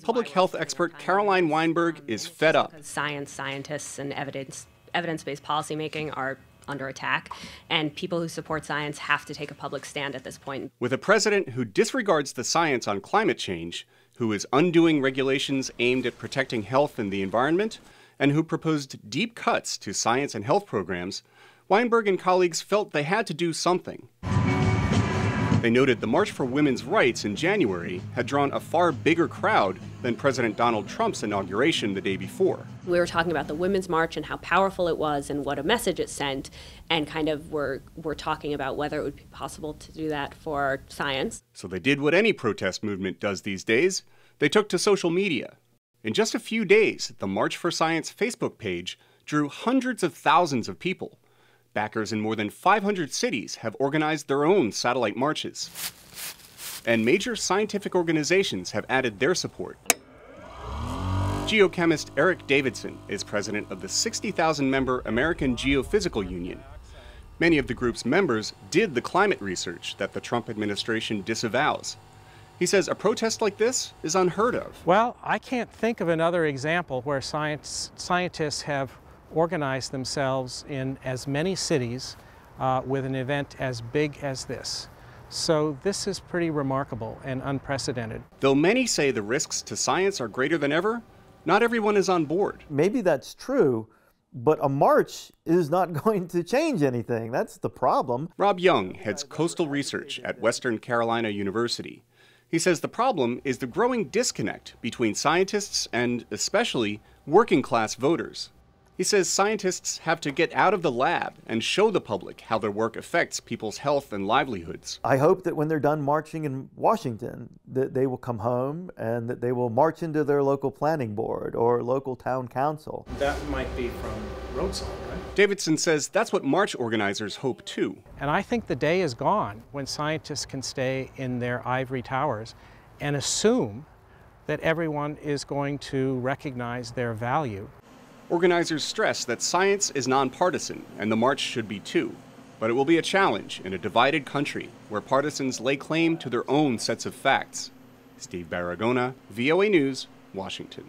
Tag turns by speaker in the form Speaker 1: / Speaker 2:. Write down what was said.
Speaker 1: Public health expert Caroline Weinberg is fed up.
Speaker 2: Scientists, and evidence-based policymaking are under attack, and people who support science have to take a public stand at this point.
Speaker 1: With a president who disregards the science on climate change, who is undoing regulations aimed at protecting health and the environment, and who proposed deep cuts to science and health programs, Weinberg and colleagues felt they had to do something. They noted the March for Women's Rights in January had drawn a far bigger crowd than President Donald Trump's inauguration the day before.
Speaker 2: We were talking about the Women's March and how powerful it was and what a message it sent, and kind of we're talking about whether it would be possible to do that for science.
Speaker 1: So they did what any protest movement does these days. They took to social media. In just a few days, the March for Science Facebook page drew hundreds of thousands of people. Backers in more than 500 cities have organized their own satellite marches. And major scientific organizations have added their support. Geochemist Eric Davidson is president of the 60,000-member American Geophysical Union. Many of the group's members did the climate research that the Trump administration disavows. He says a protest like this is unheard of.
Speaker 3: Well, I can't think of another example where scientists have organized themselves in as many cities with an event as big as this. So this is pretty remarkable and unprecedented.
Speaker 1: Though many say the risks to science are greater than ever, not everyone is on board.
Speaker 4: Maybe that's true, but a march is not going to change anything. That's the problem.
Speaker 1: Rob Young heads coastal research at Western Carolina University. He says the problem is the growing disconnect between scientists and, especially, working-class voters. He says scientists have to get out of the lab and show the public how their work affects people's health and livelihoods.
Speaker 4: I hope that when they're done marching in Washington, that they will come home and that they will march into their local planning board or local town council.
Speaker 3: That might be from road salt, right?
Speaker 1: Davidson says that's what march organizers hope too.
Speaker 3: And I think the day is gone when scientists can stay in their ivory towers and assume that everyone is going to recognize their value.
Speaker 1: Organizers stress that science is nonpartisan, and the march should be too. But it will be a challenge in a divided country where partisans lay claim to their own sets of facts. Steve Baragona, VOA News, Washington.